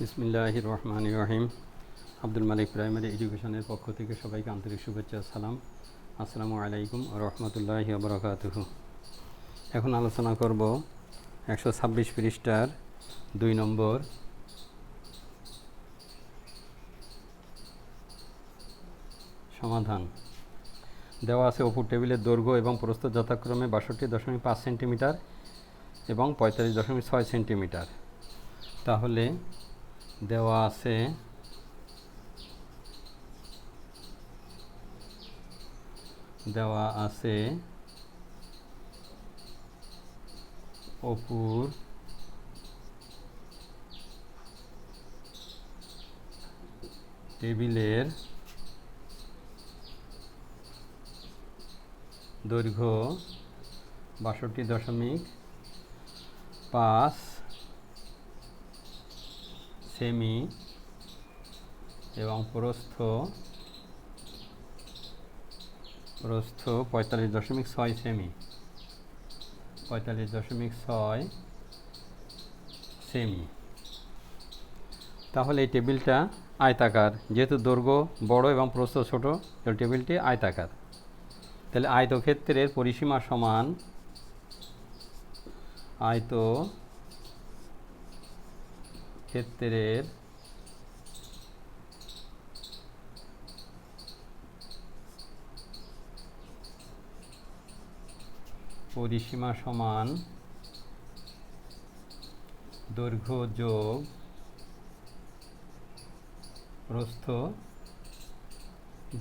বিসমিল্লাহির রহমানির রহিম। আব্দুল মালিক প্রাইমারি এডুকেশনের পক্ষ থেকে সবাইকে আন্তরিক শুভেচ্ছা সালাম। আসসালামু আলাইকুম ওয়া রাহমাতুল্লাহি ওয়া বারাকাতুহু। এখন আলোচনা করব 126 পৃষ্ঠার 2 নম্বর সমাধান। দেওয়া আছে অপর টেবিলের দৈর্ঘ্য এবং প্রস্থ যথাক্রমে 62.5 সেন্টিমিটার এবং 45.6 সেন্টিমিটার। তাহলে দেওয়া আছে অপুর টেবিলের দৈর্ঘ্য 62.5 সেমি এবং প্রস্থ 45.6 সেমি। 45.6 সেমি। তাহলে এই টেবিলটা আয়তাকার, যেহেতু দৈর্ঘ্য বড় এবং প্রস্থ ছোট, তো টেবিলটি আয়তাকার। তাহলে আয়তক্ষেত্রের পরিসীমা সমান আয়তক্ষেত্রের পরিসীমা সমান দৈর্ঘ্য যোগ প্রস্থ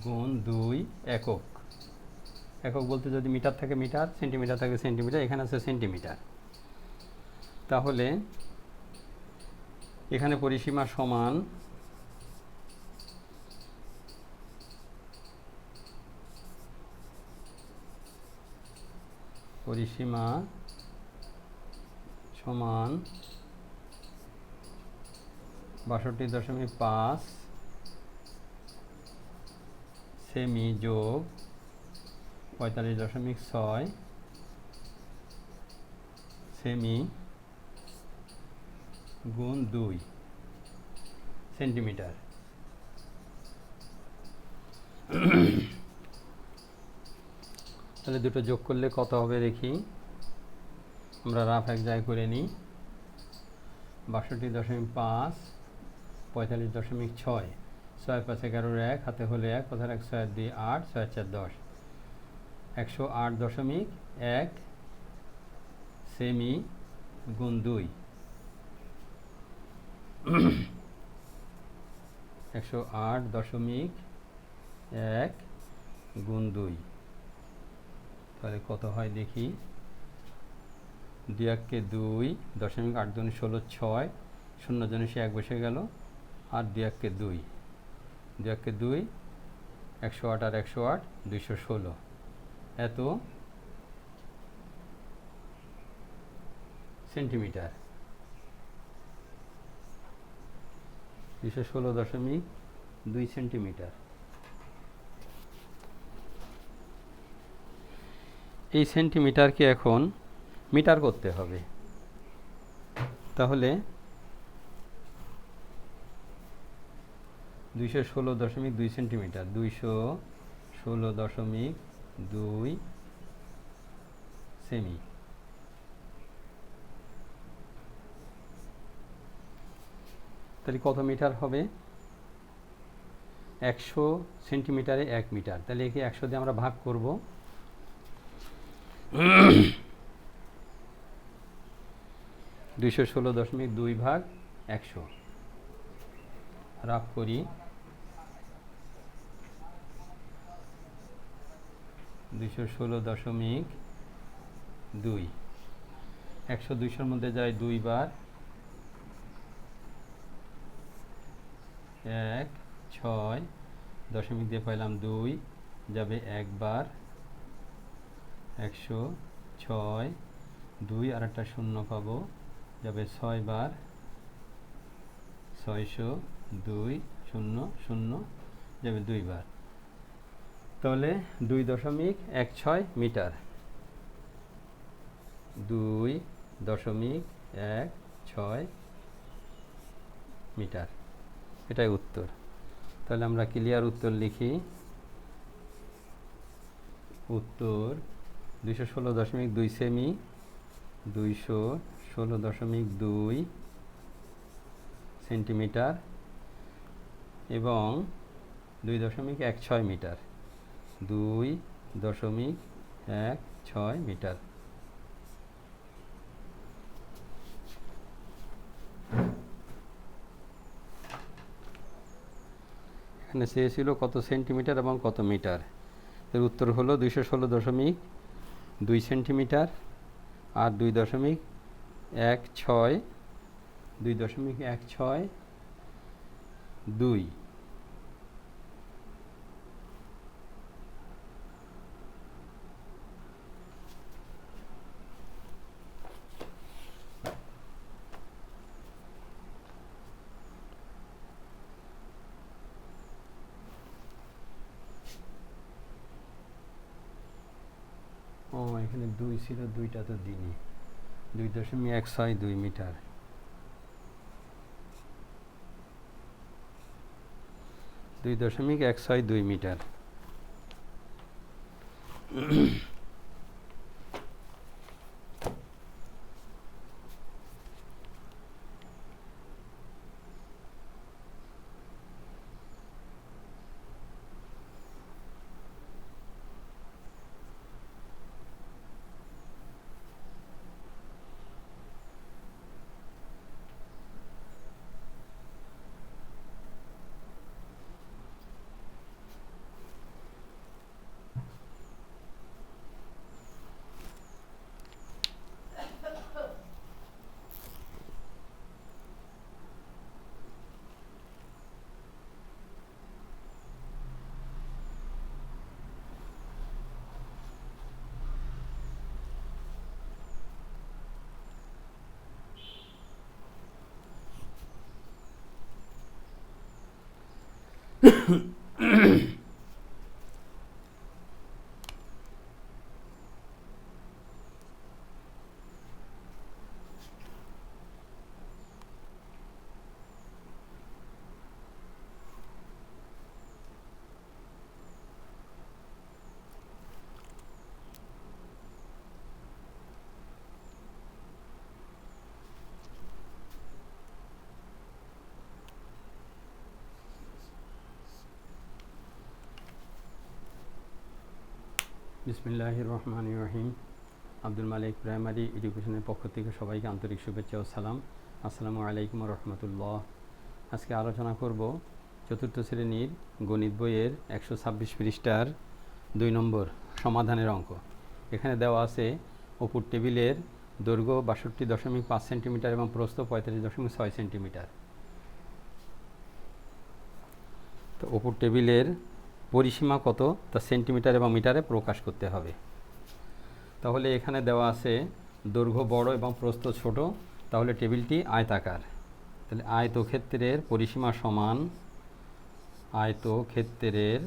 গুণ 2 একক। একক বলতে যদি মিটার থাকে মিটার, সেন্টিমিটার থাকে সেন্টিমিটার, এখানে আছে সেন্টিমিটার। তাহলে এখানে পরিসীমা সমান পরিসীমা সমান 62.5 সেমি যোগ 45.6 সেমি গুণ 2 সেন্টিমিটার। তাহলে দুটো যোগ করলে কত হবে দেখি। আমরা রাফ এক জায়গায় করে নিই। 62.5 45.6 6 5 11 1 হাতে হলে 1, কথার 1 6 2 8 6 4 10 108.1 সেমি গুণ 2 108.1 গুণ 2। তাহলে কত হয় দেখি। 2 1 2 .8 2 16 6 শূন্য জনে সে 1 বসে গেল, আর 2 1 2 2 1 2 108 আর 108 216 এত সেন্টিমিটার। 216.2 সেন্টিমিটার। এই সেন্টিমিটারকে এখন মিটার করতে হবে। তাহলে 216.2 সেন্টিমিটার 216.2 সেমি। তাহলে কত মিটার হবে? 100 সেন্টিমিটারে 1 মিটার। তাহলে একে 100 দিয়ে আমরা ভাগ করব। 216.2 ভাগ 100 রাফ করি। 216.2 100 200-র মধ্যে যায় 2 বার, 1 6 দশমিক দিয়ে পাইলাম 2 যাবে 1 বার, 106 2 আর একটা শূন্য পাবো, যাবে 6 বার, 602 0 0 যাবে 2 বার। তাহলে 2.16 মিটার। 2.16 মিটার। এটাই উত্তর। তাহলে আমরা ক্লিয়ার উত্তর লিখি। উত্তর 216.2 সেমি, 216.2 সেন্টিমিটার এবং 2.16 মিটার, 2.16 মিটার। এখানে চেয়েছিল কত সেন্টিমিটার এবং কত মিটার। এর উত্তর হলো 216.2 সেন্টিমিটার আর 2.16 ও এখানে 2 ছিল, 2টা তো দিনই। 2.162 মিটার। 2.162 মিটার। বিসমিল্লাহির রহমানির রহিম। আব্দুল মালিক প্রাইমারি এডুকেশনের পক্ষ থেকে সবাইকে আন্তরিক শুভেচ্ছা ও সালাম। আসসালামু আলাইকুম রহমতুল্লাহ। আজকে আলোচনা করব চতুর্থ শ্রেণীর গণিত বইয়ের 126 পৃষ্ঠার 2 নম্বর সমাধানের অঙ্ক। এখানে দেওয়া আছে অপুর টেবিলের দৈর্ঘ্য 62.5 সেন্টিমিটার এবং প্রস্থ 45.6 সেন্টিমিটার। তো অপুর টেবিলের পরিসীমা কত তা সেন্টিমিটার এবং মিটারে প্রকাশ করতে হবে। তাহলে এখানে দেওয়া আছে দৈর্ঘ্য বড় এবং প্রস্থ ছোট, তাহলে টেবিলটি আয়তাকার। তাহলে আয়তক্ষেত্রের পরিসীমা সমান আয়তক্ষেত্রের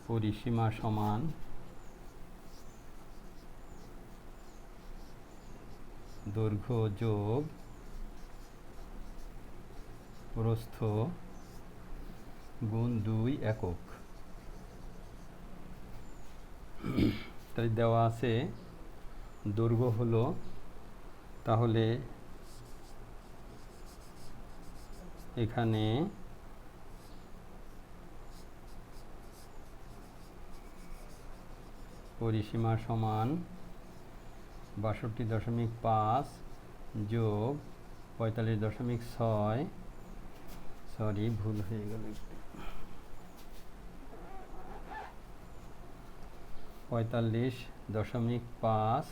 পরিসীমা সমান দৈর্ঘ্য যোগ প্রস্থ গুণ 2 একক। তাই দেওয়া আছে দৈর্ঘ্য হলো, তাহলে এখানে পরিসীমা সমান 62.5 যোগ 45.6, সরি ভুল হয়ে গেল, 45.5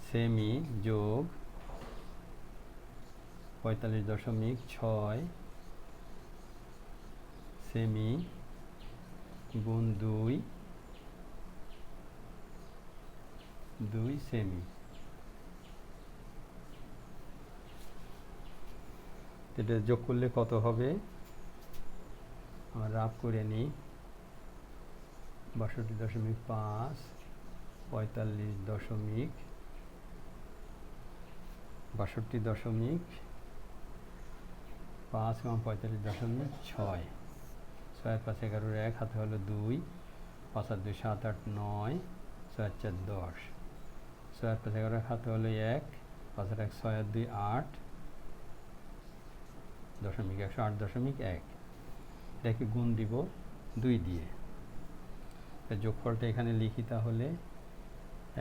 সেমি যোগ 45.6 সেমি গুণ 2 সেমি। এটা যোগ করলে কত হবে আমরা রাফ করে নিই। 62.5, 45 62.5 এবং 45.6, 6 5 11 1 হাতে হলো 2, 5 আর 2 7 8 9, 6 আর 4 10, 6 আর 5 11 হাতে হলো 1, 5 আর 1 6 আর 2 8, 108.1 এটাকে গুণ দিব 2 দিয়ে। যোগফলটা এখানে লিখি, তাহলে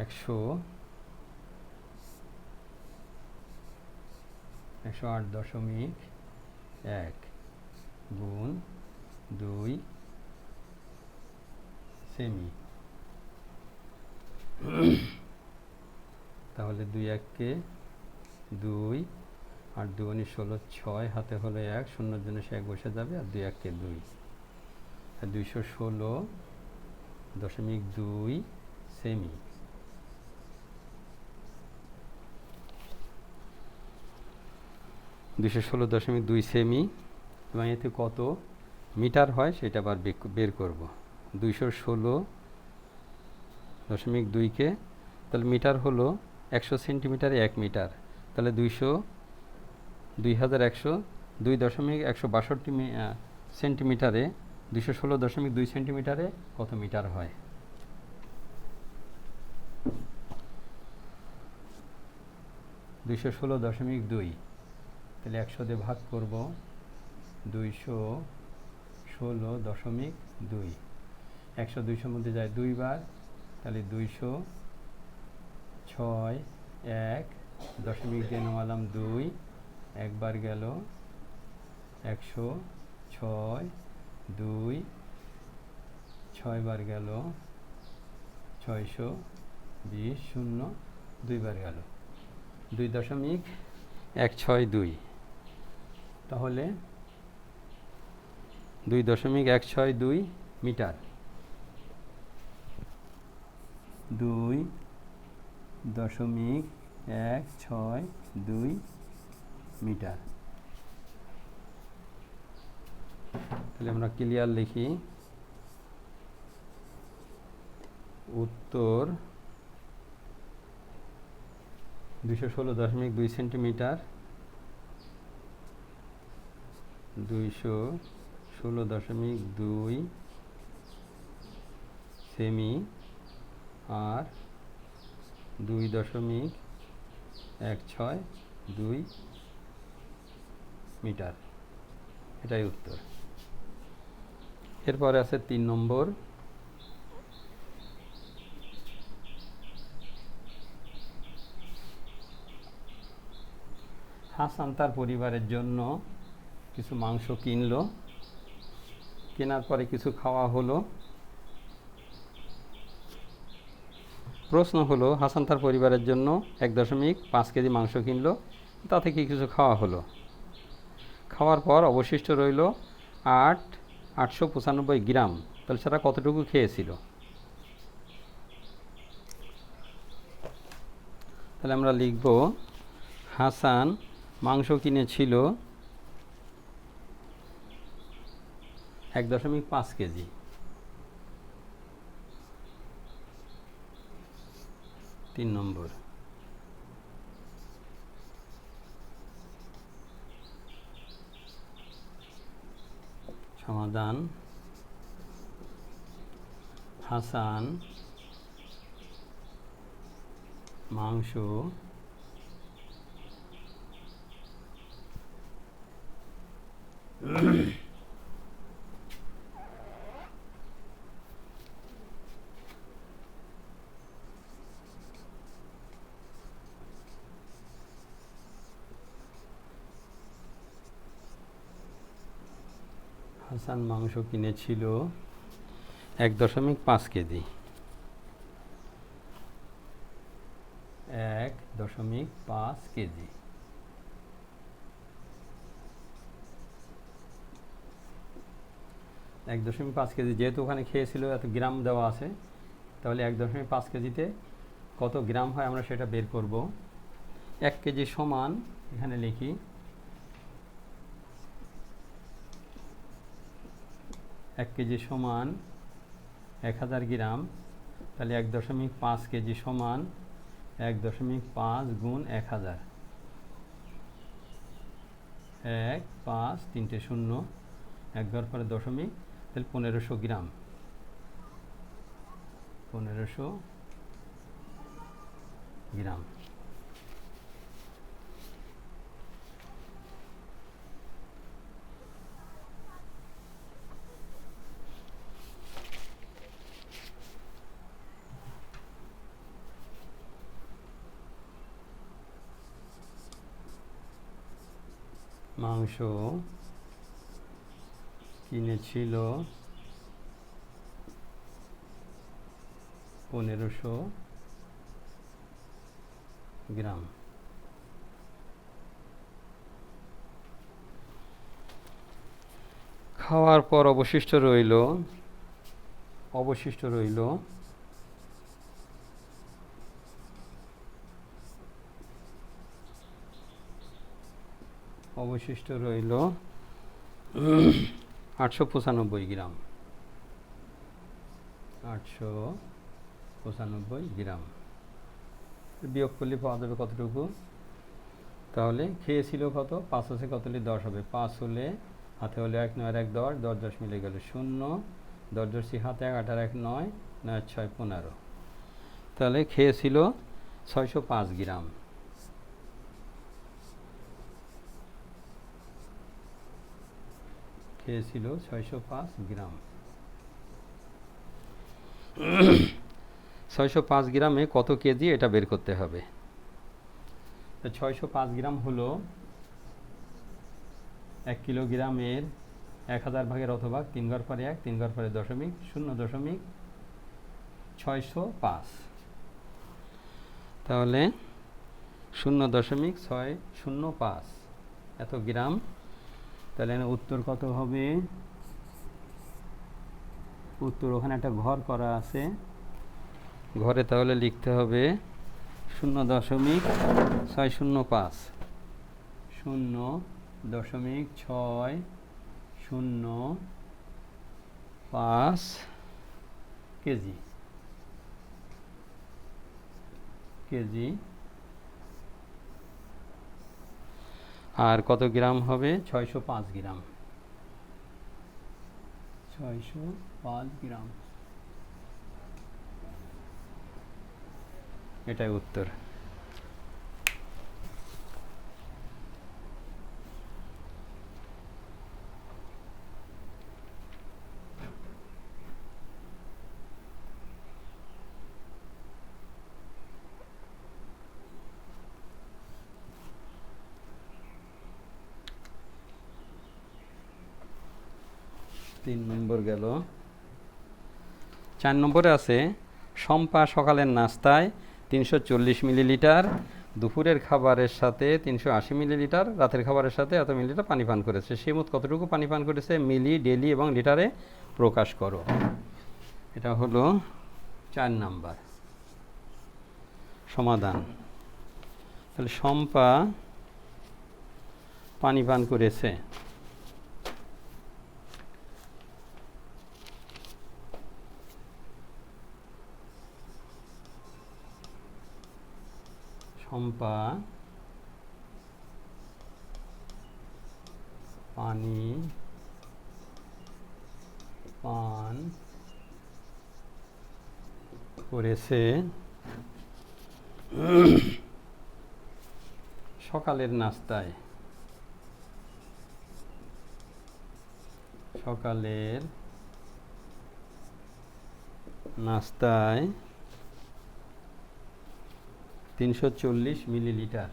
108.1 গুণ 2 সেমি, তাহলে 2 1 2 আর 2 9 16, 6 হাতে হলো 1, শূন্যর জন্য সে 1 বসে যাবে, আর 2 1 2, 216.2 সেমি। 216.2 সেমি, এবং এতে কত মিটার হয় সেটা আবার বের করব। 216.2কে তাহলে মিটার হলো 100 সেন্টিমিটারে 1 মিটার, তাহলে 2162 সেন্টিমিটারে 216.2 সেন্টিমিটারে কত মিটার হয়? 216.2, তাহলে 100 দিয়ে ভাগ করব, 216.2, 100 200 মধ্যে যায় 2 বার, তাহলে 206 1 দশমিক দিয়ে নামালাম 2, একবার গেল, 106 2, 6 বার গেল, 620 শূন্য 2 বার গেল, 2.162, তাহলে 2.162 মিটার, 2.162 মিটার। তাহলে আমরা ক্লিয়ার লিখি, উত্তর 216.2 সেন্টিমিটার, 216.2 সেমি, আর 2.162 মিটার, এটাই উত্তর। এরপরে আছে 3 নম্বর। হাসান তার পরিবারের জন্য কিছু মাংস কিনলো, কেনার পরে কিছু খাওয়া হলো। প্রশ্ন হলো, হাসান তার পরিবারের জন্য 1.5 কেজি মাংস কিনলো, তা থেকে কিছু খাওয়া হলো। খাওয়ার পর অবশিষ্ট রইল 895 গ্রাম, তাহলে সেটা কতটুকু খেয়েছিল? তাহলে আমরা লিখব, হাসান মাংস কিনেছিল 1.5 কেজি। তিন নম্বর, সমাধান। হাসান মাংস হাসান মাংস কিনেছিল 1.5 কেজি। 1.5 কেজি। 1.5 কেজি, যেহেতু ওখানে খেয়েছিল এত গ্রাম দেওয়া আছে, তাহলে 1.5 কেজিতে কত গ্রাম হয় আমরা সেটা বের করব। 1 কেজি সমান, এখানে লিখি 1 কেজি সমান 1000 গ্রাম, তাহলে 1.5 কেজি সমান 1.5 গুণ 1000, 1 5 3টে 0, 1 ঘর পরে দশমিক, তাহলে 1500 গ্রাম, 1500 গ্রাম। মাংস কিনেছিল 1500 গ্রাম। খাওয়ার পর অবশিষ্ট রইল অবশিষ্ট রইল 895 গ্রাম, 895 গ্রাম। বিয়োগ করলে পাওয়া যাবে কতটুকু? তাহলে খেয়েছিল কত? 5 আছে কত হলে 10 হবে, 5 হলে হাতে হলে 1 9 1 10, 10 10 মিলে গেল 0, 10 10 হাতে 1 8 আর 1 9, 9 6 15, তাহলে খেয়েছিল 605 গ্রাম। খেয়েছিল 605 গ্রাম। 605 গ্রামে কত কেজি এটা বের করতে হবে। 605 গ্রাম হলো 1 কিলোগ্রামের 1000 ভাগের অথবা 3 ঘর পরে 1, 3 ঘর পরে দশমিক, 0.605, তাহলে 0.605 এত গ্রাম। তাহলে উত্তর কত হবে? উত্তর ওখানে একটা ঘর করা আছে, ঘরে তাহলে লিখতে হবে 0.605, 0.605 কেজি। আর কত গ্রাম হবে? 605 গ্রাম। 605 গ্রাম, এটাই উত্তর। তিন নম্বর গেল। 4 নম্বরে আছে শম্পা সকালের নাস্তায় 340 মিলিলিটার, দুপুরের খাবারের সাথে 380 মিলিলিটার, রাতের খাবারের সাথে এত মিলিলিটার পানি পান করেছে। সে মোট কতটুকু পানি পান করেছে? মিলি, ডেলি এবং লিটারে প্রকাশ করো। এটা হলো 4 নাম্বার সমাধান। তাহলে শম্পা পানি পান করেছে, শম্পা পানি পান করেছে সকালের নাস্তায়। সকালের নাস্তায় 340 মিলিলিটার,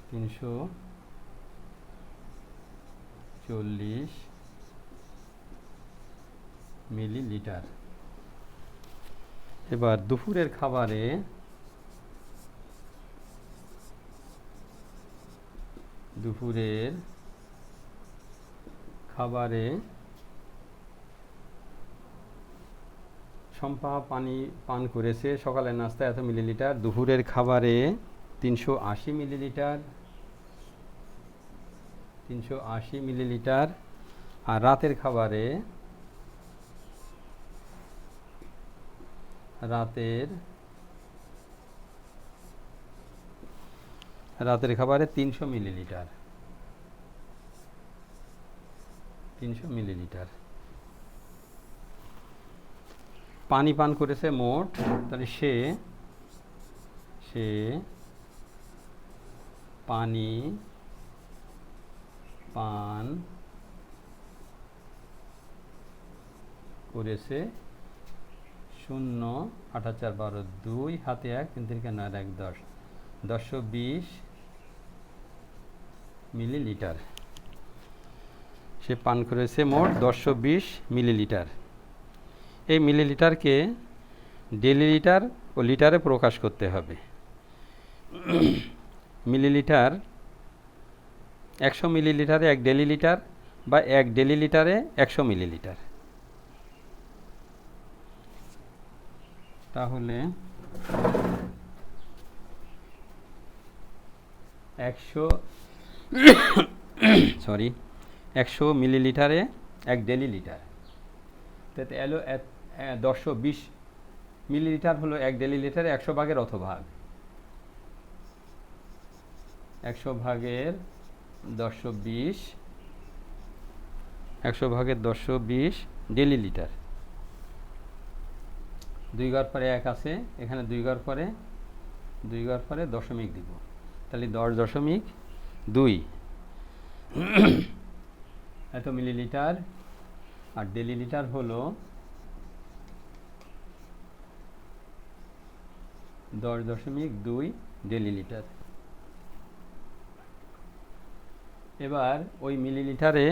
340 মিলিলিটার। এবার দুপুরের খাবারে শম্পা পানি পান করেছে সকালের নাস্তায় এত মিলিলিটার, দুপুরের খাবারে 380 মিলিলিটার, 380 মিলিলিটার, আর রাতের খাবারে রাতের খাবারে 300 মিলিলিটার। 300 মিলিলিটার পানি পান করেছে মোট, তাহলে সে পানি পান করেছে 0, 8 আর 4 12, 2 হাতে 1, 3 3 9 1 10, 1020 মিলিলিটার। সে পান করেছে মোট 1020 মিলিলিটার। এই মিলিলিটারকে ডেলিলিটার ও লিটারে প্রকাশ করতে হবে। মিলিলিটার 100 মিলিলিটারে 1 ডেলিলিটার, বা 1 ডেলিলিটারে 100 মিলিলিটার। তাহলে 100 মিলিলিটারে 1 ডেলিলিটার, তাতে এলো 1020 মিলিলিটার হলো 1 ডেলিলিটারে 100 ভাগের অর্ধভাগ। 100 ভাগের 1020 ডেলিলিটার। 2 ঘর পরে 1 আছে, এখানে 2 ঘর পরে দশমিক দিব, তাহলে 10.2 এত মিলিলিটার। আর ডেলিলিটার হলো 10.2 ডেলিলিটার। এবার ওই মিলিলিটারে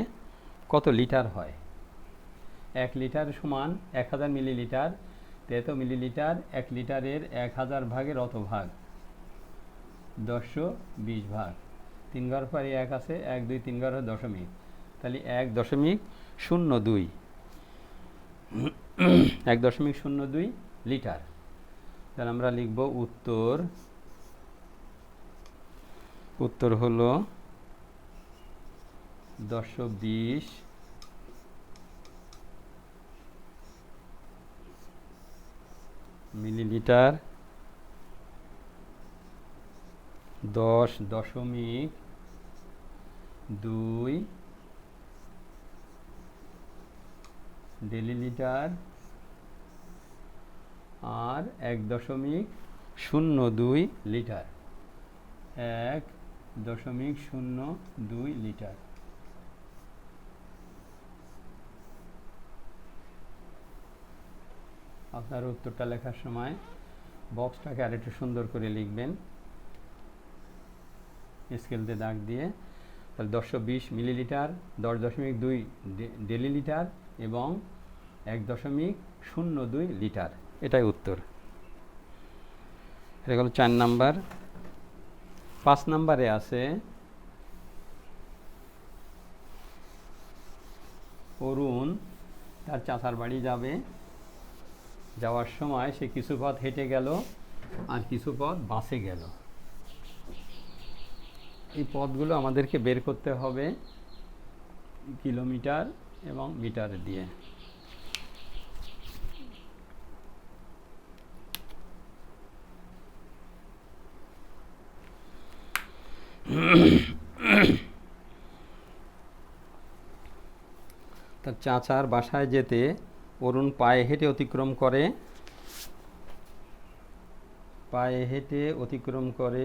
কত লিটার হয়? 1 লিটার সমান 1000 মিলিলিটার। এত মিলিলিটার 1 লিটারের 1000 ভাগের অর্ধভাগ, 1020 ভাগ। 3 ঘর পরে 1 আছে, 1 2 3 ঘর দশমিক, তাহলে 1.02 1.02 লিটার। তাহলে আমরা লিখব উত্তর হলো 1020 মিলিলিটার, 10.2 ডেলিলিটার, আর 1.02 লিটার। 1.02 লিটার। আপনার উত্তরটা লেখার সময় বক্সটাকে আরেকটু সুন্দর করে লিখবেন, স্কেল দিয়ে দাগ দিয়ে। তাহলে 1020 মিলিলিটার, 10.2 ডেলিলিটার এবং 1.02 লিটার, এটাই উত্তর। এটা হলো 4 নাম্বার। 5 নাম্বারে আছে অরুণ তার চাচার বাড়ি যাবে। যাওয়ার সময় সে কিছু পথ হেঁটে গেল আর কিছু পথ বাসে গেল। এই পথগুলো আমাদেরকে বের করতে হবে কিলোমিটার এবং মিটার দিয়ে। তার চাচার বাসায় যেতে অরুণ পায়ে হেঁটে অতিক্রম করে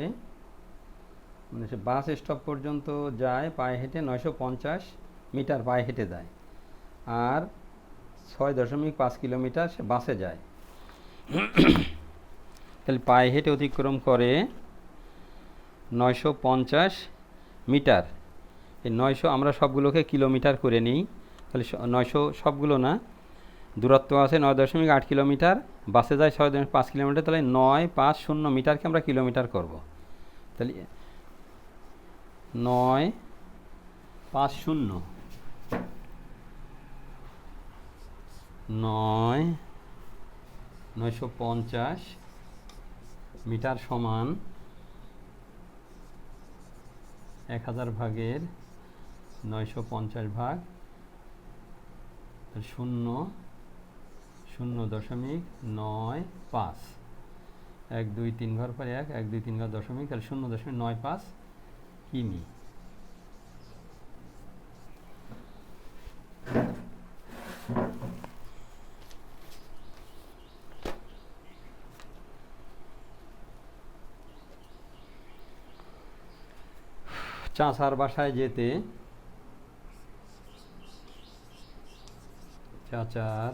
মানে সে বাস স্টপ পর্যন্ত যায় পায়ে হেঁটে, 950 মিটার পায়ে হেঁটে যায়। আর 6.5 কিলোমিটার সে বাসে যায়। তাহলে পায়ে হেঁটে অতিক্রম করে 950 মিটার। এই 900 আমরা সবগুলোকে কিলোমিটার করে নিই, তাহলে 900 সবগুলো না, দূরত্ব আছে 9.8 কিলোমিটার, বাসে যায় 6.5 কিলোমিটার, তাহলে 950 মিটারকে আমরা কিলোমিটার করব। তাহলে 950 মিটার সমান 1000 ভাগের 950 ভাগ 0 0.95। 1 2 3 ঘর পরে 1 1 2 3 ঘর দশমিক, তাহলে 0.95 কিমি। চাচার বাসায় যেতে চাচার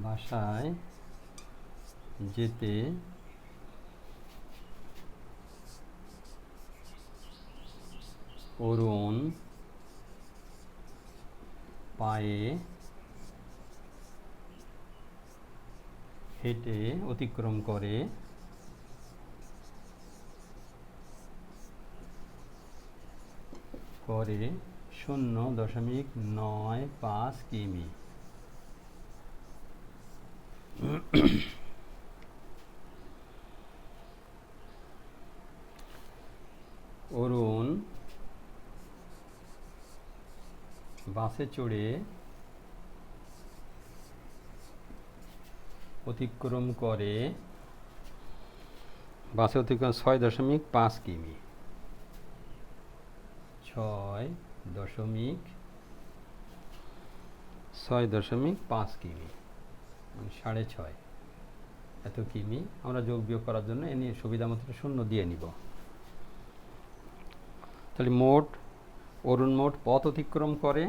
বাসায় যেতে অরুণ পায়ে হেঁটে অতিক্রম করে 0.95 কিমি। অরুণ বাসে চড়ে অতিক্রম করে 6.5 কিমি। 6.5 কিমি মানে 6.5 এত কিমি। আমরা যোগ বিয়োগ করার জন্য এ নিয়ে সুবিধা মতো শূন্য দিয়ে নিব। তাহলে অরুণ মোট পথ অতিক্রম করে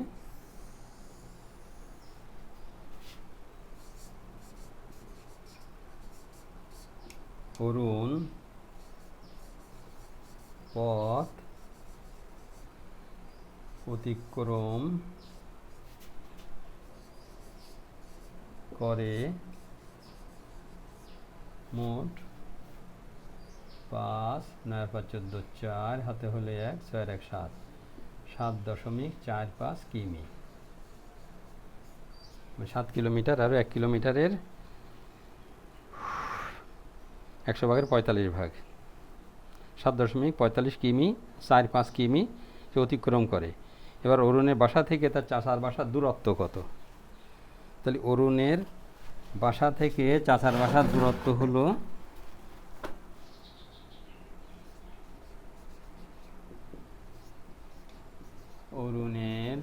অরুণ পথ অতিক্রম করে মোট 5 9 5 14 4 হাতে হলে 1 6 1 7 7.45 কিমি। 7 কিলোমিটার আর 1 কিলোমিটারের 100/45 ভাগ। 7.45 কিমি 4-5 কিমি সে অতিক্রম করে। এবার অরুণের বাসা থেকে তার চাচার বাসার দূরত্ব কত? তাহলে অরুণের বাসা থেকে চাচার বাসার দূরত্ব হলো অরুণের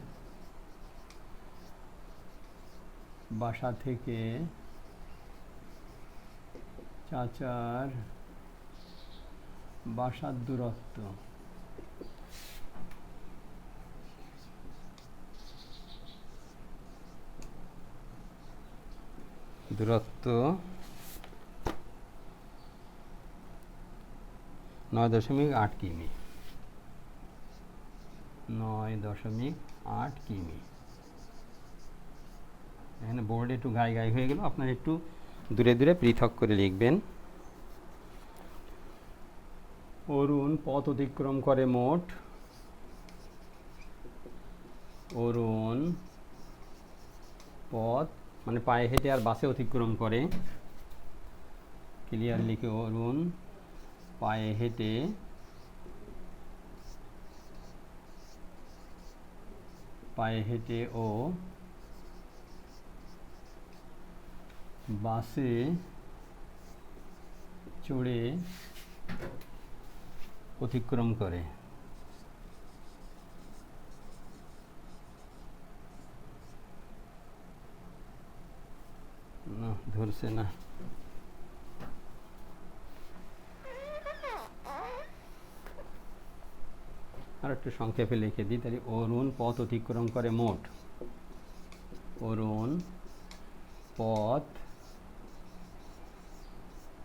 বাসা থেকে চাচার বাসার দূরত্ব দূরত্ব 9.8 কিমি। 9.8 কিমি। এখানে বোর্ডে একটু গায়ে হয়ে গেল, আপনারা একটু দূরে দূরে পৃথক করে লিখবেন। অরুণ পথ অতিক্রম করে মোট অরুণ পথ মানে পায়ে হেঁটে আর বাসে অতিক্রম করে। ক্লিয়ার লিখে অরুণ পায়ে হেঁটে ও বাসে চড়ে অতিক্রম করে। না ধরছে না। আর একটু সংক্ষেপে লিখে দিই, তাহলে অরুণ পথ অতিক্রম করে মোট অরুণ পথ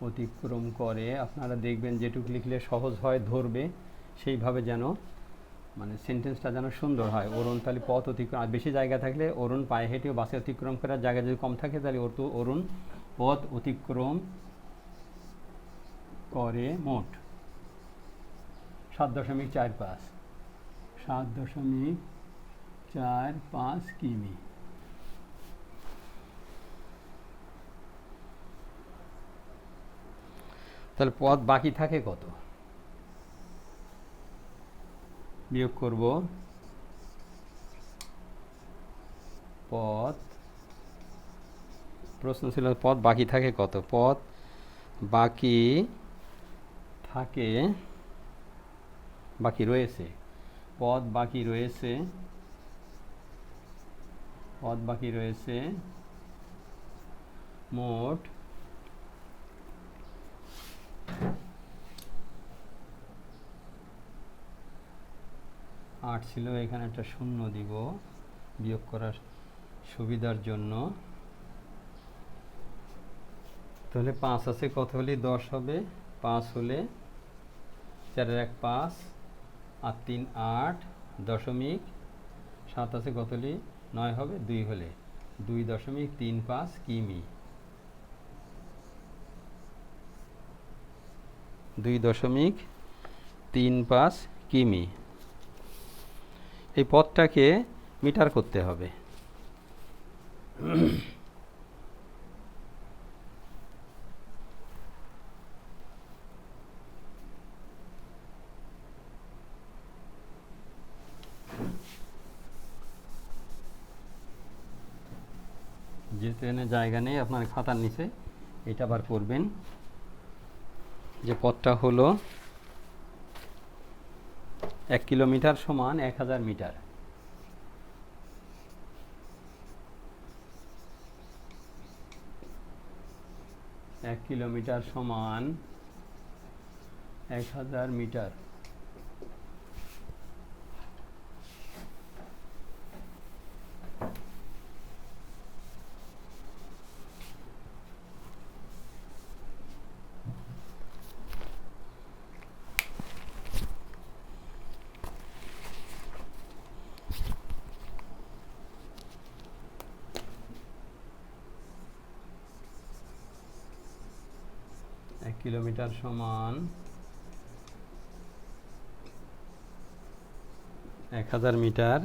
অতিক্রম করে, আপনারা দেখবেন যেটুকু লিখলে সহজ হয় ধরবে সেইভাবে যেন মানে সেন্টেন্সটা যেন সুন্দর হয়। অরুণ তাহলে পথ অতিক্রম, আর বেশি জায়গা থাকলে অরুণ পায়ে হেঁটেও বাসে অতিক্রম করার জায়গা যদি কম থাকে তাহলে অরুণ পথ অতিক্রম করে মোট 7.45 7.45 কিমি। তাহলে পথ বাকি থাকে কত? বিয়োগ করব পথ, প্রশ্ন ছিল পথ বাকি থাকে কত, পথ বাকি থাকে, বাকি রয়েছে, পথ বাকি রয়েছে, পথ বাকি রয়েছে মোট 8 ছিল, এখানে একটা শূন্য দিব বিয়োগ করার সুবিধার জন্য। তাহলে 5 আছে, কত হলে 10 হবে, 5 হলে 4 এর 1 5 আর 3 8 দশমিক, 7 আছে কত হলে 9 হবে, 2 হলে 2.35 কিমি, 2.35 কিমি। এই পথটাকে মিটার করতে হবে। যেহেতু এখানে জায়গা নেই, আপনার খাতার নিচে এটা আবার করবেন যে পথটা হলো 1 কিলোমিটার সমান 1000 মিটার। 1 কিলোমিটার সমান 1000 মিটার। কিলোমিটার সমান 1000 মিটার,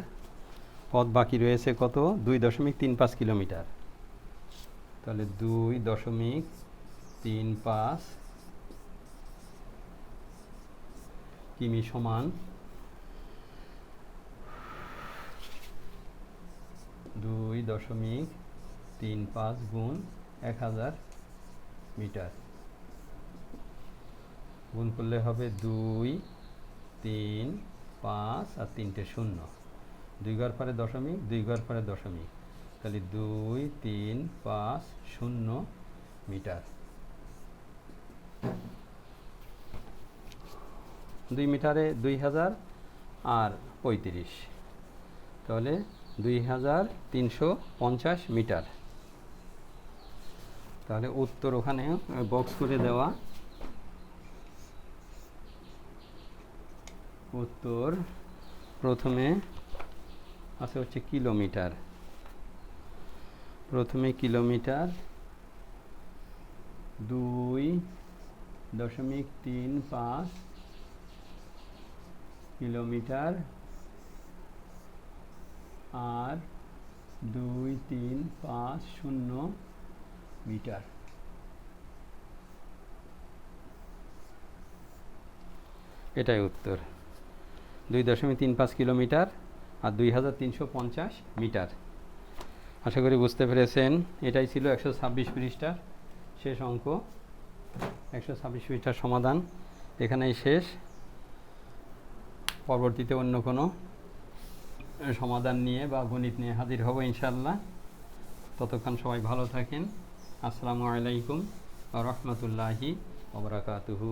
পথ বাকি রয়েছে কত, 2.35 কিলোমিটার। তাহলে 2.35 কিমি সমান 2.35 গুণ 1000 মিটার, গুণ করলে হবে 2 3 5 আর 3টে শূন্য, 2 ঘর পরে দশমিক, 2 ঘর পরে দশমিক, তাহলে 2 3 5 0 মিটার। 2 মিটারে 2000 আর 35, তাহলে 2350 মিটার। তাহলে উত্তর ওখানে বক্স করে দেওয়া, উত্তর প্রথমে আছে হচ্ছে কিলোমিটার, প্রথমে কিলোমিটার 2.35 কিলোমিটার আর 2350 মিটার। এটাই উত্তর, 2.35 কিলোমিটার আর 2350 মিটার। আশা করি বুঝতে পেরেছেন। এটাই ছিল 126 পৃষ্ঠার শেষ অঙ্ক, 126 পৃষ্ঠার সমাধান এখানেই শেষ। পরবর্তীতে অন্য কোনো সমাধান নিয়ে বা গণিত নিয়ে হাজির হব ইনশাআল্লাহ। ততক্ষণ সবাই ভালো থাকেন। আসসালামু আলাইকুম ওয়া রাহমাতুল্লাহি ওয়া বারাকাতুহু।